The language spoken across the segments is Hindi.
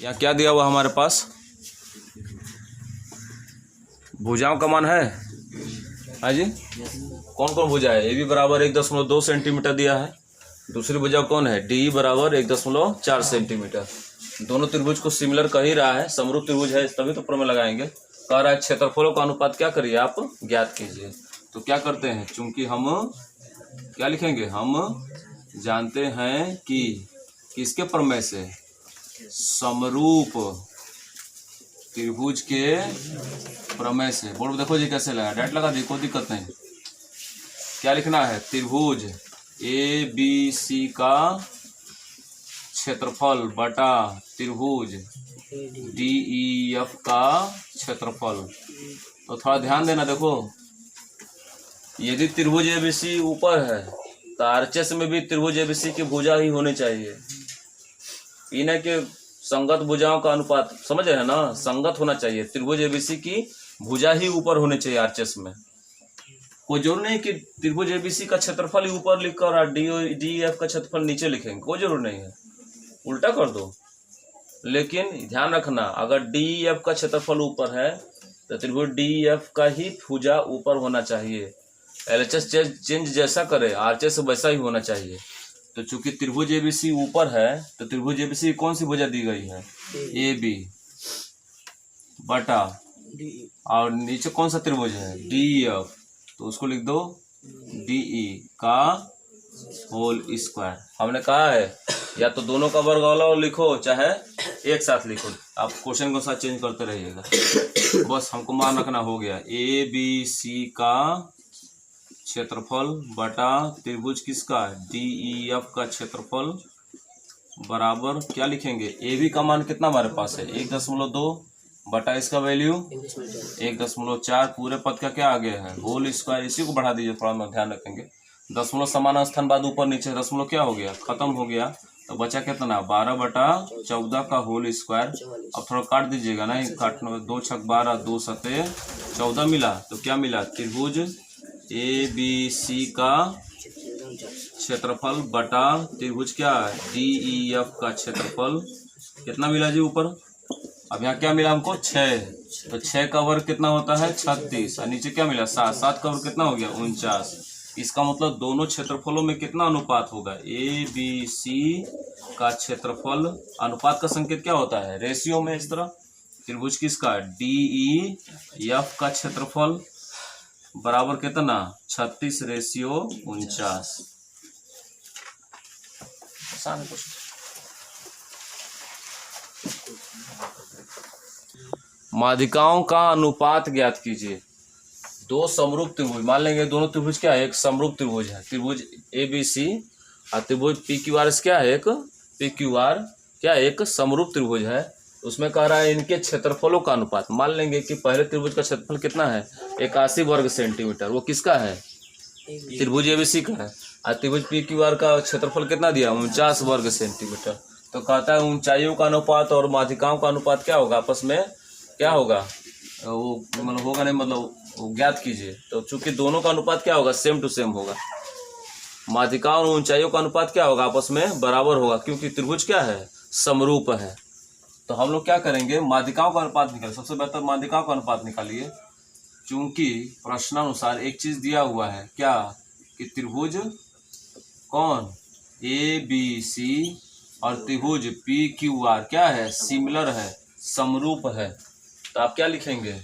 यहाँ क्या दिया हुआ हमारे पास, भुजाओं का मान है। हाँ जी, कौन कौन भुजा है? ए बी बराबर 1.2 सेंटीमीटर दिया है। दूसरी भुजा कौन है? डी बराबर 1.4 सेंटीमीटर। दोनों त्रिभुज को सिमिलर कह ही रहा है, समरूप त्रिभुज है, तभी तो प्रमेय लगाएंगे। कह रहा है क्षेत्रफलों का अनुपात क्या करिए आप, ज्ञात कीजिए। तो क्या करते हैं, चूंकि हम क्या लिखेंगे, हम जानते हैं कि किसके प्रमेय से, समरूप त्रिभुज के प्रमेय से। बोर्ड देखो जी कैसे लगा, डायरेक्ट लगा दी, कोई दिक्कत नहीं। क्या लिखना है, त्रिभुज ए बी सी का क्षेत्रफल बटा त्रिभुज डी ई एफ का क्षेत्रफल। तो थोड़ा ध्यान देना, देखो यदि त्रिभुज ए बी सी ऊपर है तो आरचेस में भी त्रिभुज ए बी सी की भुजा ही होनी चाहिए। इन्हें के संगत भुजाओं का अनुपात समझ रहे हैं ना, संगत होना चाहिए। त्रिभुज एबीसी की भुजा ही ऊपर होनी चाहिए आरचेस में। कोई जरूर नहीं कि त्रिभुज एबीसी का क्षेत्रफल ही ऊपर लिखकर और डी एफ का क्षेत्रफल नीचे लिखेंगे, कोई जरूर नहीं है, उल्टा कर दो। लेकिन ध्यान रखना, अगर डी एफ का क्षेत्रफल ऊपर है तो त्रिभुज डी एफ का ही भुजा ऊपर होना चाहिए। एलएचएस चेंज जैसा करे आरचेस वैसा ही होना चाहिए। तो चूंकि त्रिभुज एबीसी ऊपर है तो त्रिभुज एबीसी की कौन सी भुजा दी गई है, ए बी बटा, और नीचे कौन सा त्रिभुज है, डी एफ, तो उसको लिख दो डी ई का होल स्क्वायर। हमने कहा है या तो दोनों का वर्ग अलग लिखो चाहे एक साथ लिखो, आप क्वेश्चन को साथ चेंज करते रहिएगा। बस हमको मान रखना हो गया, ए बी सी का क्षेत्रफल बटा त्रिभुज किसका, डी ई एफ का क्षेत्रफल बराबर क्या लिखेंगे, ए बी का मान कितना हमारे पास है 1.2 बटा इसका वैल्यू 1.4, पूरे पद का क्या आ गया है होल स्क्वायर। इसी को बढ़ा दीजिए, थोड़ा ध्यान रखेंगे। दशमलव समान स्थान बाद ऊपर नीचे, दशमलव क्या हो गया, खत्म हो गया। तो बचा कितना 12/14 का होल स्क्वायर। अब थोड़ा काट दीजिएगा, नहीं काटना, 2 छक 12, 2 सते 14 मिला। तो क्या मिला, त्रिभुज ए बी सी का क्षेत्रफल बटा त्रिभुज क्या डी ई एफ का क्षेत्रफल कितना मिला जी ऊपर। अब यहाँ क्या मिला हमको 6, तो 6 का वर्ग कितना होता है 36, और नीचे क्या मिला 7, 7 का वर्ग कितना हो गया 49। इसका मतलब दोनों क्षेत्रफलों में कितना अनुपात होगा, ए बी सी का क्षेत्रफल। अनुपात का संकेत क्या होता है, रेशियो में। इस तरह त्रिभुज किसका डी ई एफ का क्षेत्रफल बराबर कितना 36:49। आसान है कुछ। माध्यिकाओं का अनुपात ज्ञात कीजिए। दो समरूप त्रिभुज मान लेंगे, दोनों त्रिभुज क्या है, एक समरूप त्रिभुज है, त्रिभुज ए बी सी, और त्रिभुज पी क्यू आर क्या है, एक पी क्यू आर क्या एक समरूप त्रिभुज है। उसमें कह रहा है इनके क्षेत्रफलों का अनुपात। मान लेंगे कि पहले त्रिभुज का क्षेत्रफल कितना है 81 वर्ग सेंटीमीटर, वो किसका है, त्रिभुज एबीसी का है। और त्रिभुज पी क्यू आर का क्षेत्रफल कितना दिया 49 वर्ग सेंटीमीटर। तो कहता है ऊंचाइयों का अनुपात और माध्यिकाओं का अनुपात क्या होगा, आपस में क्या होगा, वो मतलब होगा नहीं, मतलब ज्ञात कीजिए। तो चूंकि दोनों का अनुपात क्या होगा, सेम टू सेम होगा। माध्यिकाओं और ऊंचाइयों का अनुपात क्या होगा, आपस में बराबर होगा, क्योंकि त्रिभुज क्या है, समरूप है। तो हम लोग क्या करेंगे, माध्यिकाओं का अनुपात निकालिए। सबसे बेहतर माध्यिकाओं का अनुपात निकालिए, चूंकि प्रश्नानुसार एक चीज दिया हुआ है क्या, कि त्रिभुज कौन ए बी सी और त्रिभुज पी क्यू आर क्या है, सिमिलर है, समरूप है। तो आप क्या लिखेंगे,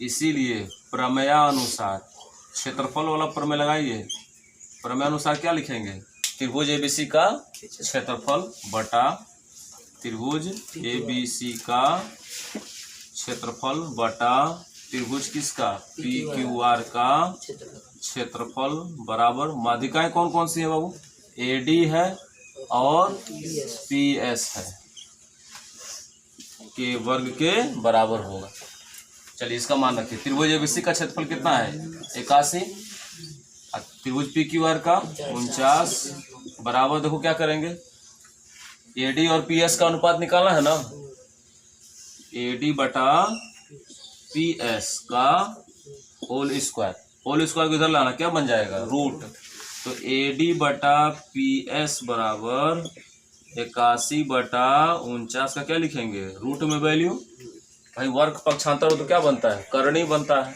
इसीलिए प्रमेयानुसार, क्षेत्रफल वाला प्रमेय लगाइए, प्रमेयानुसार क्या लिखेंगे, त्रिभुज एबीसी का क्षेत्रफल बटा त्रिभुज एबीसी का क्षेत्रफल बटा त्रिभुज किसका पी क्यू आर का क्षेत्रफल बराबर माध्यिकाएं कौन कौन सी है बाबू, एडी है और पी एस है, के वर्ग के बराबर होगा। चलिए इसका मान रखिए, त्रिभुज एबीसी का क्षेत्रफल कितना है 81, त्रिभुज पी क्यू आर का 49 बराबर, देखो क्या करेंगे, एडी और पी एस का अनुपात निकालना है ना, एडी बटा पी एस का होल स्क्वायर, होल स्क्वायर को इधर लाना, क्या बन जाएगा रूट। तो एडी बटा पी एस बराबर 81/49 का क्या लिखेंगे, रूट में वैल्यू। भाई वर्ग पक्षांतर हो तो क्या बनता है, करणी बनता है।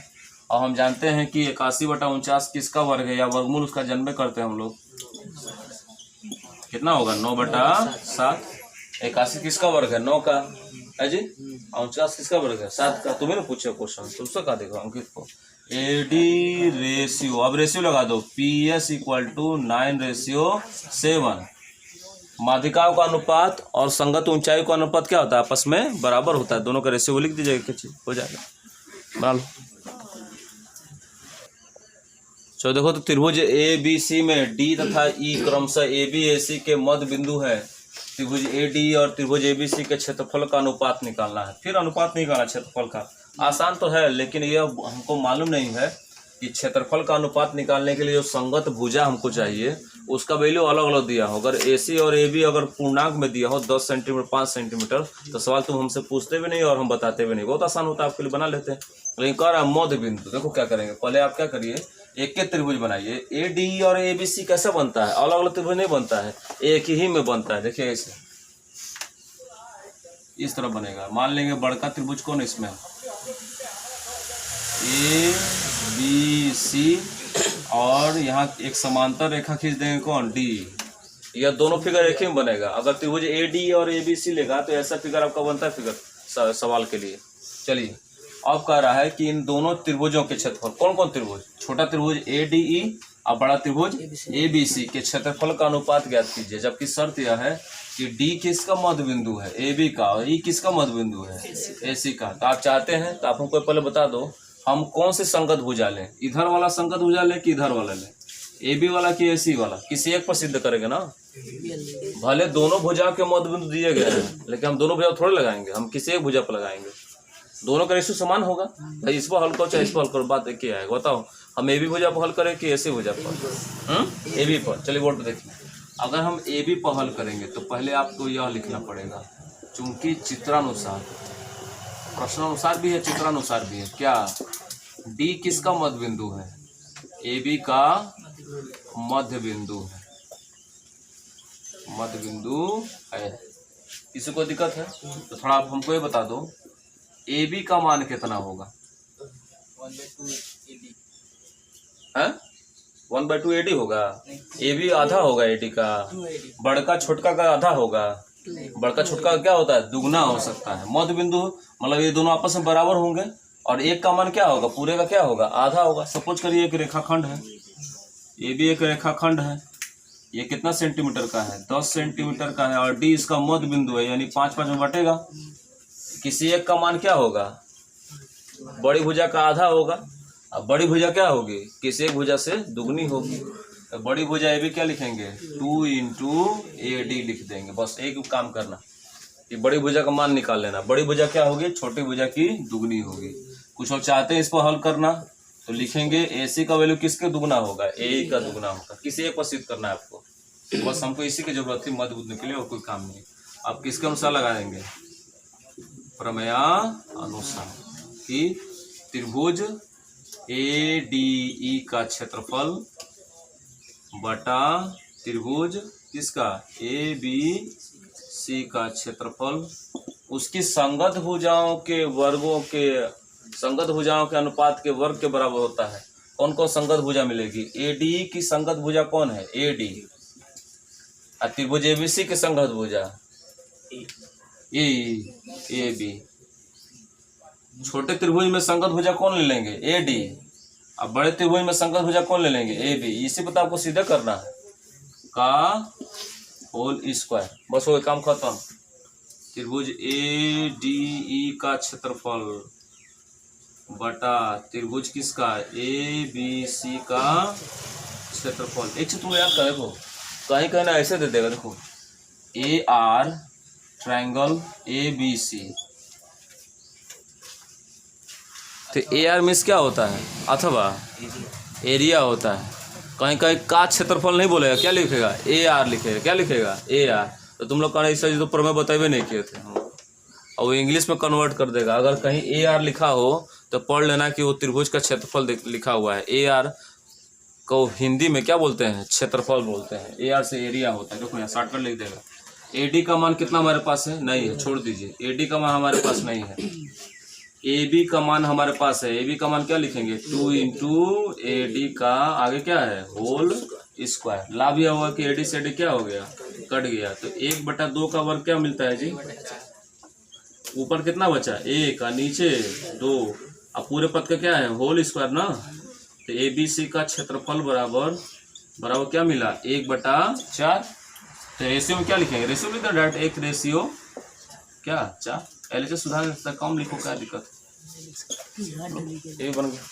और हम जानते हैं कि 81/49 किसका वर्ग है, या वर्गमूल उसका जन्म करते हैं हम लोग, कितना होगा 9/7। 81 किसका वर्ग है, 9 का है जी। 49 किसका वर्ग है, 7 का। तुम्हें ना पूछे क्वेश्चन, तुमसे कहा देखो अंकित को। एडी रेशियो, अब रेशियो लगा दो, PS = 9:7। माध्यिकाओं का अनुपात और संगत ऊंचाई का अनुपात क्या होता है, आपस में बराबर होता है। दोनों का रेशियो लिख दीजिएगा, हो जाएगा, बना लो। चलो देखो, तो त्रिभुज ABC में D तथा E क्रमशः AB AC के मध्य बिंदु है। त्रिभुज AD और त्रिभुज ABC के क्षेत्रफल का अनुपात निकालना है। फिर अनुपात निकालना क्षेत्रफल का, आसान तो है, लेकिन यह हमको मालूम नहीं है कि क्षेत्रफल का अनुपात निकालने के लिए जो संगत भुजा हमको चाहिए उसका वैल्यू अलग अलग दिया हो। अगर AC और AB अगर पूर्णांक में दिया हो 10 सेंटीमीटर 5 सेंटीमीटर, तो सवाल तुम हमसे पूछते भी नहीं और हम बताते भी नहीं, बहुत आसान होता है आपके लिए, बना लेते हैं। लेकिन कह रहा है मध्य बिंदु, देखो क्या करेंगे, पहले आप क्या करिए, एक के त्रिभुज बनाइए। AD और ABC कैसे बनता है, अलग अलग त्रिभुज नहीं बनता है, एक ही में बनता है। देखिए ऐसे इस तरह बनेगा। मान लेंगे बड़का त्रिभुज कौन है इसमें, ABC, और यहाँ एक समांतर रेखा खींच देंगे कौन, D। यह दोनों फिगर एक ही में बनेगा। अगर त्रिभुज AD और ABC लेगा तो ऐसा फिगर आपका बनता है फिगर सवाल के लिए। चलिए अब कह रहा है कि इन दोनों त्रिभुजों के क्षेत्रफल, कौन कौन त्रिभुज, छोटा त्रिभुज ADE और बड़ा त्रिभुज ABC के क्षेत्रफल का अनुपात ज्ञात कीजिए। जबकि शर्त यह है कि D किसका मध्य बिंदु है, AB का, और E किसका मध्य बिंदु है, AC का। तो आप चाहते हैं तो आप हमको पहले बता दो हम कौन से संगत भुजा लें, इधर वाला संगत भुजा लें कि इधर वाला लें, AB वाला कि AC वाला, किसी एक पर सिद्ध करेंगे ना। भले दोनों भुजा के मध्य बिंदु दिए गए हैं, लेकिन हम दोनों भुजा थोड़े लगाएंगे, हम किसी एक भुजा पर लगाएंगे। दोनों का रेशियो समान होगा। भाई इस पर हल करो चाहे इस पर हल करो, बात एक ही आएगा। बताओ हम AB भुजा पर हल करें कि AC भुजा पर, AB पर। चलिए बोर्ड पर देखिए, अगर हम AB पर हल करेंगे तो पहले आपको यह लिखना पड़ेगा, चूंकि चित्रानुसार, प्रश्नानुसार भी है चित्रानुसार भी है, क्या D किसका मध्य बिंदु है, AB का मध्य बिंदु है, मध्य बिंदु है। किसी को दिक्कत है तो थोड़ा आप हमको ये बता दो AB का मान कितना होगा, 1/2 AD होगा। AB आधा होगा AD का, बड़का छोटका का आधा होगा। बड़का छोटका का क्या होता है, दुगना हो सकता है। मध्य बिंदु मतलब ये दोनों आपस में बराबर होंगे, और एक का मान क्या होगा, पूरे का क्या होगा, आधा होगा। सपोज करिए एक रेखाखंड है, AB एक रेखाखंड है, ये कितना सेंटीमीटर का है, 10 सेंटीमीटर का है, और D इसका मध्य बिंदु है, यानी 5-5 में बटेगा। किसी एक का मान क्या होगा, बड़ी भुजा का आधा होगा। अब बड़ी भुजा क्या होगी, किसी एक भुजा से दुगनी होगी। तो बड़ी भुजा AB क्या लिखेंगे, 2 × AD लिख देंगे। बस एक काम करना कि बड़ी भुजा का मान निकाल लेना। बड़ी भुजा क्या होगी, छोटी भुजा की दुगनी होगी। कुछ और चाहते हैं इस पर हल करना तो लिखेंगे AC का वैल्यू किसके दुगना होगा, AE का दुगना होगा। किसी एक पर सिद्ध करना है आपको, बस हमको इसी की जरूरत थी मध्य बिंदु के लिए, और कोई काम नहीं। आप किसके अनुसार लगाएंगे, प्रमेयानुसार, कि त्रिभुज ADE का क्षेत्रफल बटा त्रिभुज किसका, ABC का क्षेत्रफल, उसकी संगत भुजाओं के वर्गों के, संगत भुजाओं के अनुपात के वर्ग के बराबर होता है। कौन कौन संगत भुजा मिलेगी, ADE की संगत भुजा कौन है, AD, और त्रिभुज ABC की संगत भुजा AB। छोटे त्रिभुज में संगत भुजा कौन ले लेंगे, AD, अब बड़े त्रिभुज में संगत भुजा कौन ले लेंगे, AB। इसी पता आपको सीधा करना है, का होल स्क्वायर, बस वो काम खत्म। त्रिभुज ADE का क्षेत्रफल बटा त्रिभुज किसका, ABC का क्षेत्रफल। एक चीज तुम याद कर, देखो कहीं कहीं ना ऐसे दे देगा, देखो AR ट्रायंगल ABC, तो AR मीन्स क्या होता है, अथवा एरिया होता है। कहीं कहीं का क्षेत्रफल नहीं बोलेगा, क्या लिखेगा, AR लिखेगा। क्या लिखेगा, AR। तो तुम लोग कहना इससे तो प्रमेय बताए नहीं किए थे हम, और वो इंग्लिश में कन्वर्ट कर देगा। अगर कहीं AR लिखा हो तो पढ़ लेना कि वो त्रिभुज का क्षेत्रफल लिखा हुआ है। AR को हिंदी में क्या बोलते हैं, क्षेत्रफल बोलते हैं। AR से एरिया होता है। देखो यहाँ शॉर्टकट लिख देगा, AD का मान कितना हमारे पास है, नहीं है, छोड़ दीजिए, AD का मान हमारे पास नहीं है। AB का मान हमारे पास है, AB का मान क्या लिखेंगे, 2 इंटू AD का आगे क्या है, होल स्क्वायर। लाभ यह हुआ कि AD से AD क्या हो गया, कट गया, तो 1/2 का वर्ग क्या मिलता है जी, ऊपर कितना बचा 1 और नीचे 2, अब पूरे पद का क्या है, होल स्क्वायर ना। तो ABC का क्षेत्रफल बराबर क्या मिला, 1/4। तो रेशियो में क्या लिखेंगे, रेशियो लिखते डायरेक्ट 1 क्या 4, LHS सुधार कम लिखो, क्या दिक्कत, ये बन गया।